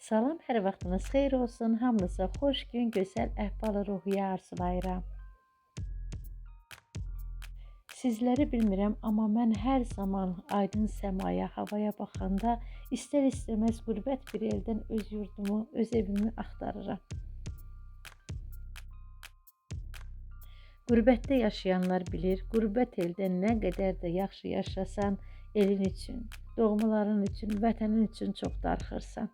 Salam, hər vaxtınız xeyir olsun. Hamınıza xoş gün, gözəl əhval-ruhiyyə arzulayıram. Sizləri bilmirəm, amma mən hər zaman aydın səmaya, havaya baxanda istər-istəməz qürbət bir eldən öz yurdumu, öz evimi axtarıram. Qürbətdə yaşayanlar bilir, qürbət eldə nə qədər də yaxşı yaşasan, elin üçün, doğmaların üçün, vətənin üçün çox darıxırsan.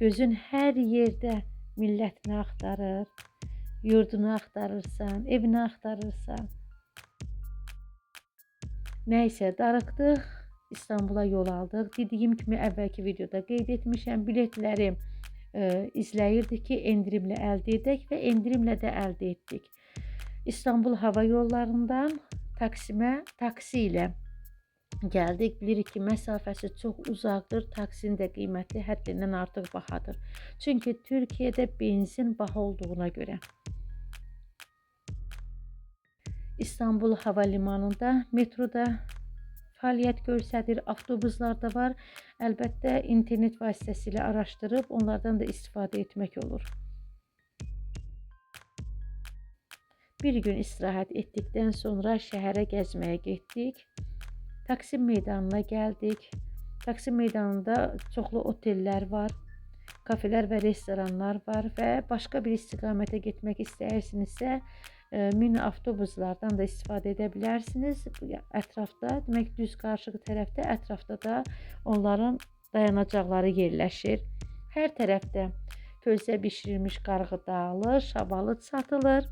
Gözün hər yerdə millətini axtarır, yurdunu axtarırsan, evini axtarırsan. Nəysə, darıxdıq, İstanbula yol aldıq. Dediyim kimi əvvəlki videoda qeyd etmişəm, biletləri izləyirdik ki, endirimlə əldə edək və endirimlə də əldə etdik. İstanbul hava yollarından Taksimə taksi ilə gəldik. Bilirik ki, məsafəsi çox uzaqdır, taksinin də qiyməti həddindən artıq bahadır. Çünki Türkiyədə benzin baha olduğuna görə. İstanbul hava limanında metroda fəaliyyət göstərir, avtobuslar da var. Əlbəttə, internet vasitəsilə araşdırıb onlardan da istifadə etmək olur. Bir gün istirahət etdikdən sonra şəhərə gəzməyə getdik. Taksim meydanına gəldik. Taksim meydanında çoxlu otellər var, kafelər və restoranlar var və başqa bir istiqamətə getmək istəyirsinizsə, mini avtobuslardan da istifadə edə bilərsiniz. Ətrafda, demək düz qarşı tərəfdə, ətrafda da onların dayanacaqları yerləşir. Hər tərəfdə közdə bişirilmiş qarğıdalı, şabalıd satılır.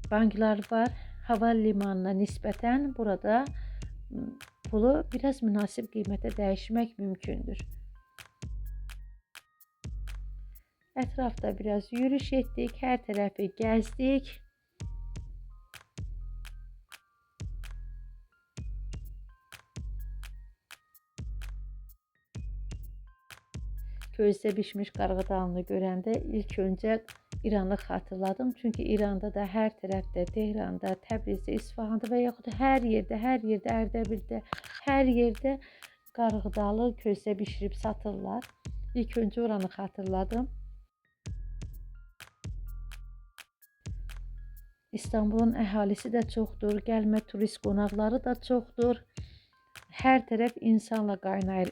Banklar var. Hava limanına nisbətən burada pulu biraz münasib qiymətə dəyişmək mümkündür. Ətrafda biraz yürüyüş etdik, hər tərəfi gəzdik. Közdə bişmiş qarğıdalını görəndə ilk öncə İranı xatırladım. Çünki İranda da hər tərəfdə, Tehranda, Təbrizdə, İsfahanda və yaxud hər yerdə, Ərdəbildə, hər yerdə qarğıdalı közdə bişirib satırlar. İlk öncə oranı xatırladım. İstanbulun əhalisi də çoxdur, gəlmə turist qonaqları da çoxdur. Hər tərəf insanla qaynayır.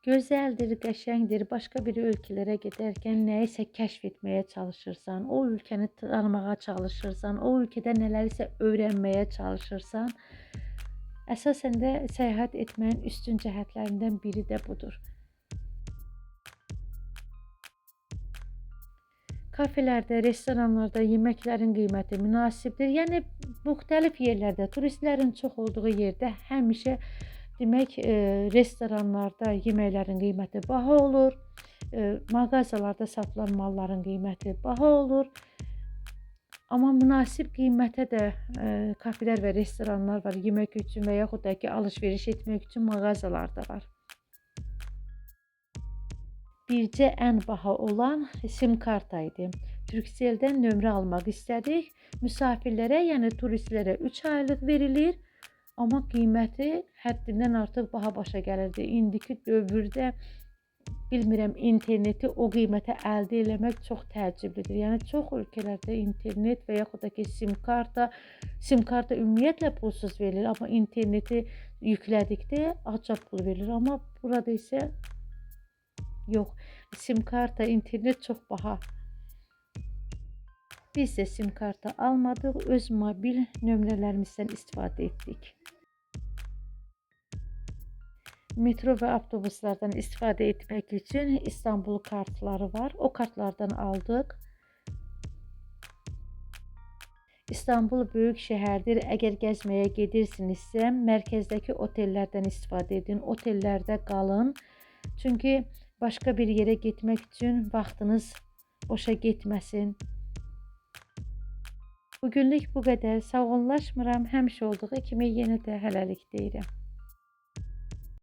Gözəldir, qəşəngdir. Başqa bir ölkələrə gedərkən nəyisə kəşf etməyə çalışırsan, o ölkəni tanımağa çalışırsan, o ölkədə nələrsə öyrənməyə çalışırsan. Əsasən də səyahət etməyin üstün cəhətlərindən biri də budur. Kafelərdə, restoranlarda yeməklərin qiyməti münasibdir. Yəni, müxtəlif yerlərdə, turistlərin çox olduğu yerdə həmişə demək, restoranlarda yeməklərin qiyməti baha olur, mağazalarda satılan malların qiyməti baha olur. Amma münasib qiymətə də kafelər və restoranlar var, yemək üçün və yaxud da ki, alış-veriş etmək üçün mağazalar da var. Bircə ən baha olan sim karta idi. Turkcelldən nömrə almaq istədik. Müsafirlərə, yəni turistlərə 3 aylıq verilir. Amma qiyməti həddindən artıq baha başa gəlirdi. İndiki dövrdə bilmirəm, interneti o qiymətə əldə eləmək çox təəccüblüdür. Yəni çox ölkələrdə internet və yaxud da ki sim karta ümumiyyətlə pulsuz verilir, amma interneti yüklədikdə acab pul verilir. Amma burada isə yox. Sim karta, internet çox baha. Biz də sim karta almadıq, öz mobil nömrələrimizdən istifadə etdik. Metro və avtobuslardan istifadə etmək üçün İstanbul kartları var. O kartlardan aldıq. İstanbul böyük şəhərdir. Əgər gəzməyə gedirsinizsə, mərkəzdəki otellərdən istifadə edin. Otellərdə qalın. Çünki başqa bir yerə getmək üçün vaxtınız boşa getməsin. Bugünlük bu qədər. Sağollaşmıram. Həmişə olduğu kimi yenə də hələlik deyirəm.